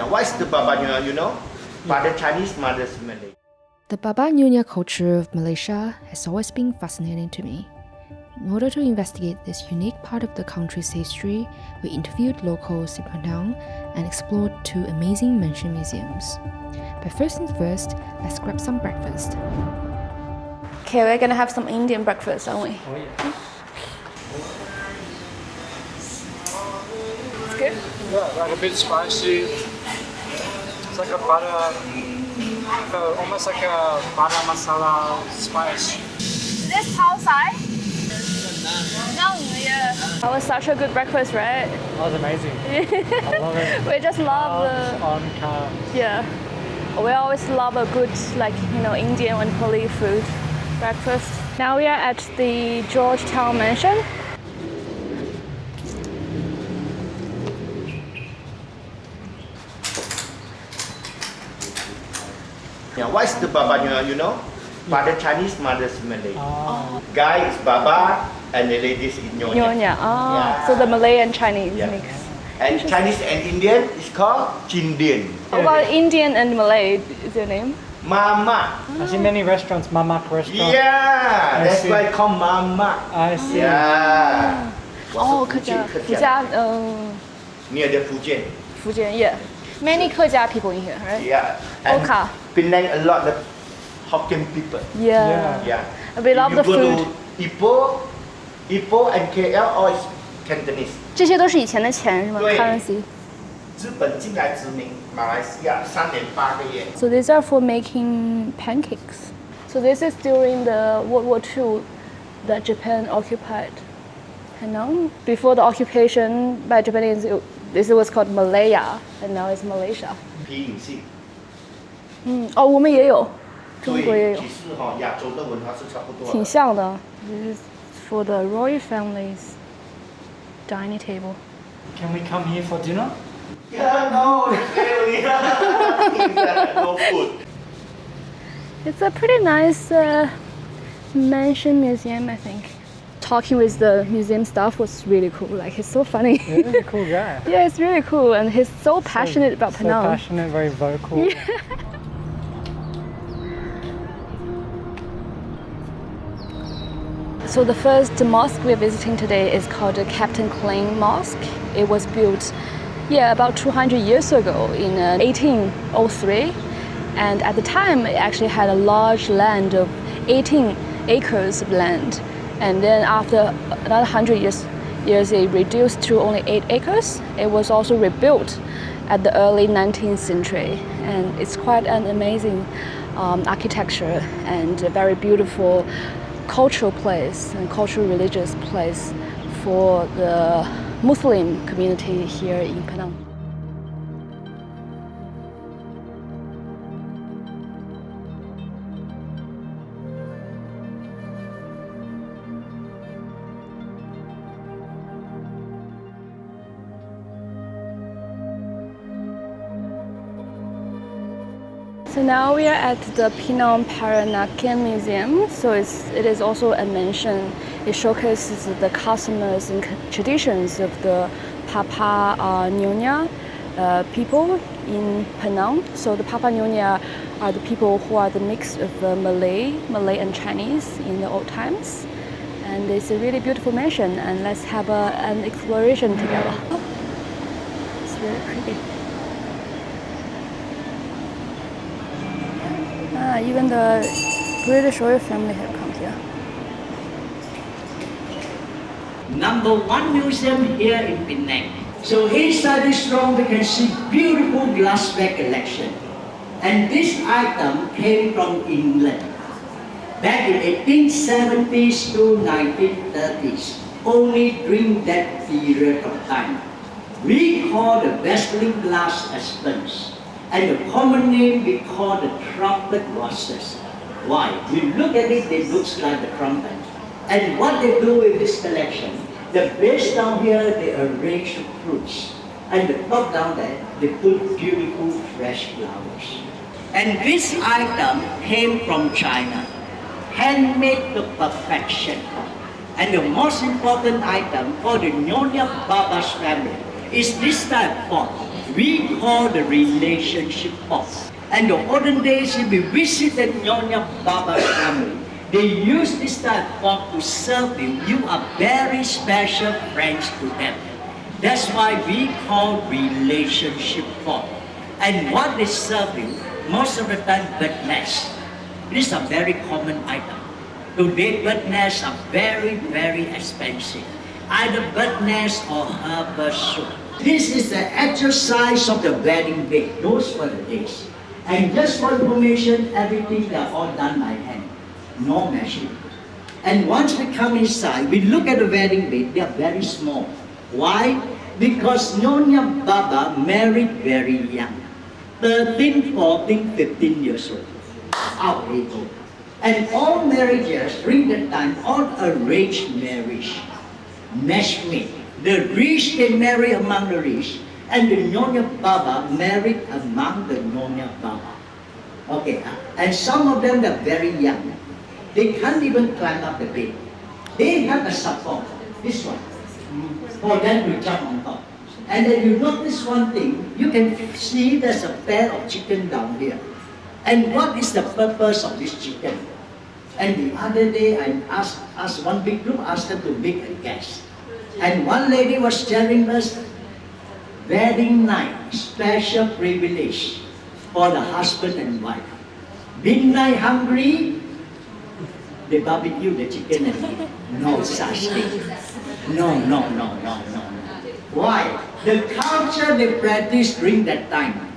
Yeah, what is the Baba Nyonya, you know? Father Chinese, mother's Malay. The Baba Nyonya culture of Malaysia has always been fascinating to me. In order to investigate this unique part of the country's history, we interviewed locals in Penang and explored two amazing mansion museums. But first things first, let's grab some breakfast. Okay, we're gonna have some Indian breakfast, aren't we? Oh, yeah. It's good. Yeah, like a bit spicy. It's like a butter, almost like a butter masala spice. Is this outside? No, yeah. That was such a good breakfast, right? That was amazing. I love it. We just love On car. yeah. We always love a good, Indian and Nepali food breakfast. Now we are at the Georgetown Mansion. Yeah, what is the Baba Nyonya, you know? Father Chinese, mother's Malay. Oh. Guy is Baba and the lady is Nyonya. Nyonya. Yeah. So the Malay and Chinese Yeah. mix. And Chinese and Indian is called Chindian. Well, Indian and Malay is your name? Mama. I see many restaurants, mamak restaurant. Yeah, I that's see. why it's called Mama. I see. Yeah. 客家 Near the Fujian. Fujian, yeah. Many 客家 people in here, right? Yeah. And Oka. Penang a lot of Hokkien people. Yeah. Yeah. We love you the go food. to Ipoh and KL, all is Cantonese. 这些都是以前的钱是吗？ 对。 Currency. 日本进来殖民马来西亚3.8个月。 So these are for making pancakes. So this is during the World War II that Japan occupied Penang. Before the occupation by Japanese, this was called Malaya, and now it's Malaysia. 皮影戏。我们也有，中国也有，其实亚洲的文化是差不多的。挺像的。This is for the royal family's dining table. Can we come here for dinner? Yeah, no, really. No food. It's a pretty nice mansion museum, I think. Talking with the museum staff was really cool. Like, he's so funny. Yeah, he's a cool guy. Yeah, it's really cool, and he's so passionate about so Penang. passionate, very vocal. So the first mosque we're visiting today is called the Kapitan Keling Mosque. It was built, about 200 years ago in 1803, and at the time it actually had a large land of 18 acres of land, and then after another 100 years it reduced to only 8 acres. It was also rebuilt at the early 19th century, and it's quite an amazing architecture and a very beautiful cultural place and cultural religious place for the Muslim community here in Penang. So now we are at the Pinang Peranakan Museum. So it is also a mansion. It showcases the customs and traditions of the Baba Nyonya people in Penang. So the Baba Nyonya are the people who are the mix of Malay and Chinese in the old times. And it's a really beautiful mansion. And let's have an exploration together. It's really pretty. Even the British royal family have come here. Number 1 museum here in Penang. So inside this room we can see beautiful glassware collection. And this item came from England. Back in 1870s to 1930s, only during that period of time. We call the Western glass as sponge. And the common name we call the trumpet roses. Why? You look at it, it looks like the trumpet. And what they do with this collection, the base down here, they arrange fruits. And the top down there, they put beautiful fresh flowers. And this item came from China, handmade to perfection. And the most important item for the Nyonya Baba's family is this type pot. we call the relationship pot. And the olden days, if we visited Nyonya Baba's family, they use this type of pot to serve you. You are very special friends to them. That's why we call relationship pot. And what they serve you, most of the time, bird nest. This is a very common item. Today, bird nests are very, very expensive. Either bird nest or herbal soup. This is the actual size of the wedding bed. Those were the days. And just for information, everything they are all done by hand. No machine. And once we come inside, we look at the wedding bed, they are very small. Why? Because Nyonya Baba married very young. 13, 14, 15 years old. Our age. And all marriages during that time, all arranged marriage. Matchmade. The rich, they marry among the rich. And the Nyonya Baba married among the Nyonya Baba. Okay, and some of them are very young. They can't even climb up the bed. They have a support, this one, for them to jump on top. And then you notice one thing, you can see there's a pair of chicken down here. And what is the purpose of this chicken? And the other day I asked one big group, asked them to make a guess. And one lady was telling us, wedding night, special privilege for the husband and wife. Midnight hungry, they barbecue the chicken and eat. No such thing. No. Why? The culture they practice during that time.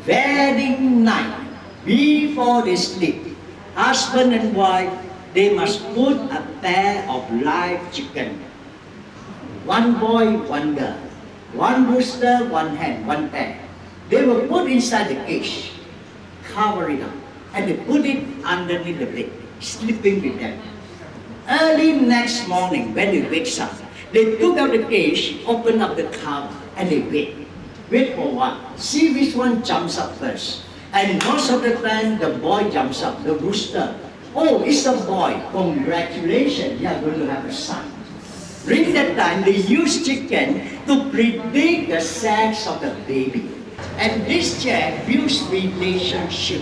Wedding night, before they sleep, husband and wife, they must put a pair of live chicken. One boy, one girl. One rooster, one hen, one pair. They were put inside the cage, cover it up, and they put it underneath the bed, sleeping with them. Early next morning, when they wake up, they took out the cage, open up the cover, and they wait. Wait for what? See which one jumps up first. And most of the time, the boy jumps up, the rooster. Oh, it's a boy. Congratulations, you are going to have a son. During that time, they use chicken to predict the sex of the baby. And this chair builds relationship.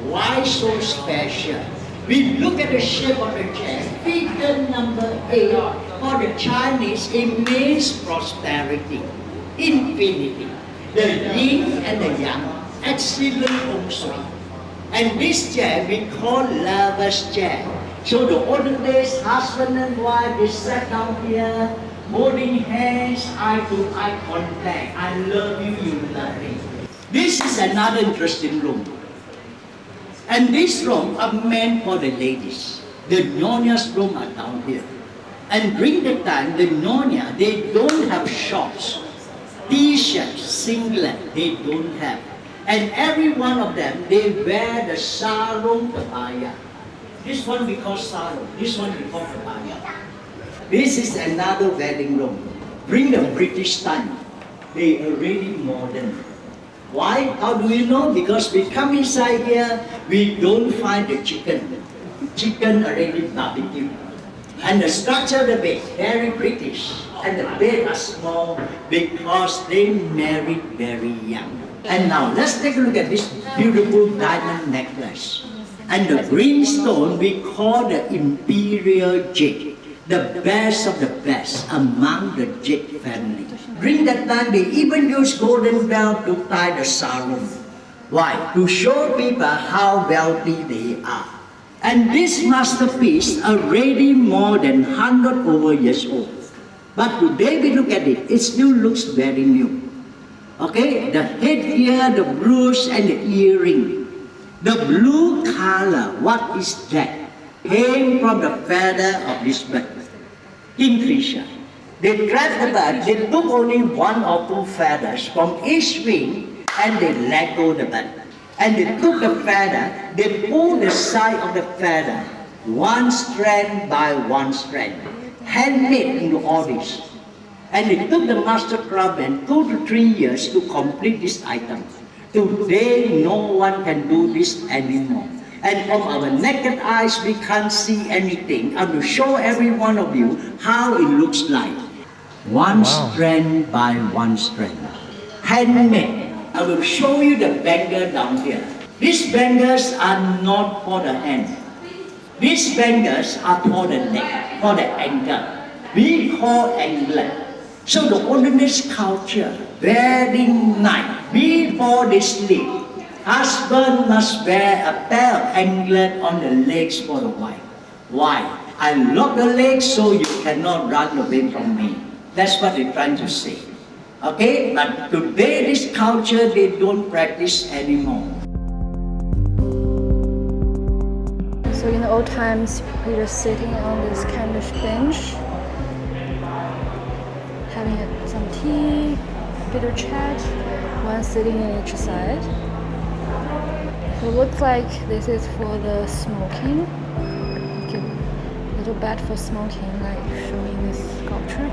Why so special? We look at the shape of the chair. Figure number 8 for the Chinese, it means prosperity, infinity. The yin and the yang, excellent feng shui. And this chair we call lover's chair. So the olden days, husband and wife, they sat down here, holding hands, eye to eye contact. I love you, you love me. This is another interesting room. And this room are meant for the ladies. The Nyonyas room are down here. And during the time, the Nyonya, they don't have shorts, t-shirts, singlet, they don't have. And every one of them, they wear the sarong kebaya. This one we call sarong, this one we call kebaya. This is another wedding room. Bring the British time. They are really modern. Why? How do we know? Because we come inside here, we don't find the chicken. Chicken already barbecued. And the structure of the bed, very British. And the bed are small because they married very young. And now let's take a look at this beautiful diamond necklace. And the green stone we call the imperial jade, the best of the best among the jade family. During that time, they even used golden bell to tie the sarong. Why? To show people how wealthy they are. And this masterpiece already more than 100 over years old. But today we look at it, it still looks very new. Okay, the headgear, the brooch, and the earring. The blue color, what is that? Came from the feather of this bird, kingfisher. They grabbed the bird, they took only 1 or 2 feathers from each wing, and they let go the bird. And they took the feather, they pulled the side of the feather, 1 strand by 1 strand, handmade into all this. And it took the master craftsman 2 to 3 years to complete this item. Today, no one can do this anymore. And from our naked eyes, we can't see anything. I will show every one of you how it looks like. 1 strand by 1 strand. handmade. I will show you the bangle down here. These bangles are not for the hand. These bangles are for the neck, for the ankle. We call anklet. So the Olderness culture, very nice. Before they sleep, husband must wear a pair of anklet on the legs for the wife. Why? I lock the legs so you cannot run away from me. That's what they're trying to say. Okay? But today this culture, they don't practice anymore. So in the old times, people were just sitting on this kind of bench, having some tea, a bit of chat, one sitting on each side. So it looks like this is for the smoking. Okay, a little bed for smoking, like showing this sculpture.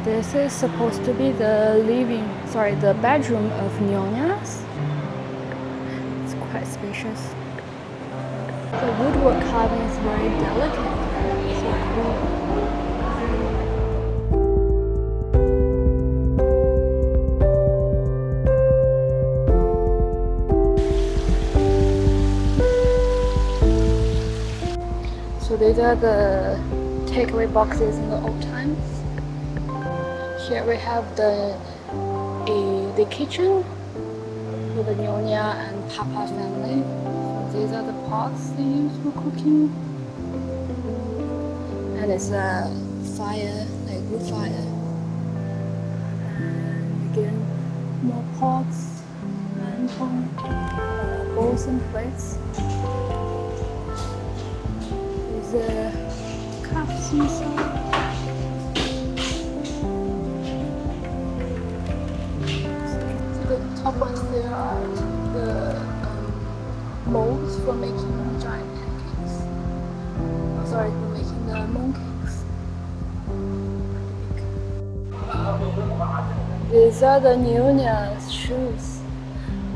This is supposed to be the bedroom of nyonyas. It's quite spacious. The woodwork carving is very delicate. So cool. So these are the takeaway boxes in the old times. Here we have the kitchen with the Nyonya and Papa family. So these are the pots they use for cooking. And it's a fire, like wood fire. And again, more pots and bowls and plates. These are cups and stuff. Top ones there are the molds for making giant pancakes. Oh, sorry, for making the mooncakes. These are the Nyonya's shoes.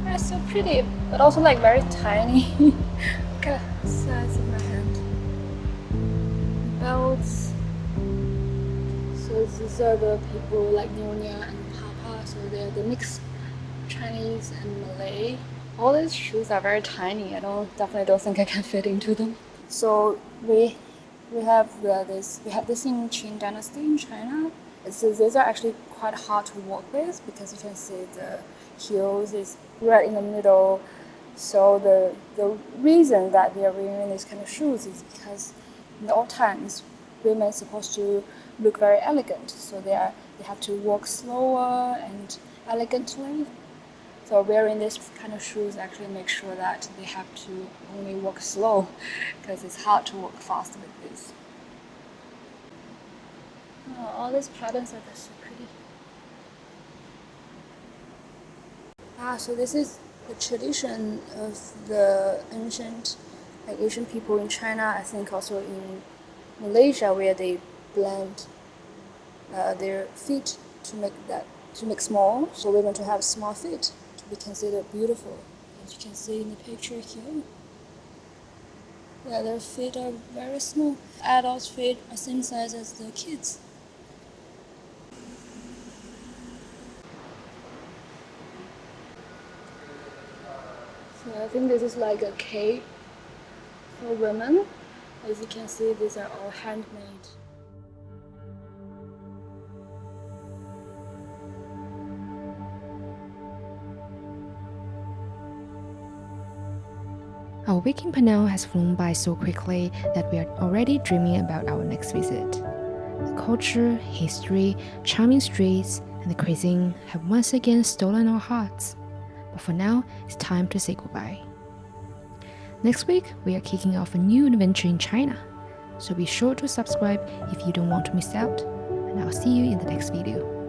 They're so pretty, but also like very tiny. Look at the size of my hand. Belts. So these are the people like Nyonya and Papa, so they're the mixed Chinese and Malay. All these shoes are very tiny. I definitely don't think I can fit into them. So we have this in Qing Dynasty in China. These are actually quite hard to walk with because you can see the heels is right in the middle. So the reason that they are wearing these kind of shoes is because in the old times women are supposed to look very elegant. So they have to walk slower and elegantly. So wearing this kind of shoes actually makes sure that they have to only walk slow because it's hard to walk fast with this. Oh, all these patterns are just so pretty. So this is the tradition of the ancient Asian people in China, I think also in Malaysia, where they blend their feet to make small. So we want to have small feet to be considered beautiful. As you can see in the picture here. Yeah, their feet are very small. Adults' feet are same size as the kids. So I think this is like a cape for women. As you can see, these are all handmade. Our week in Penang has flown by so quickly that we are already dreaming about our next visit. The culture, history, charming streets, and the cuisine have once again stolen our hearts. But for now, it's time to say goodbye. Next week, we are kicking off a new adventure in China. So be sure to subscribe if you don't want to miss out. And I'll see you in the next video.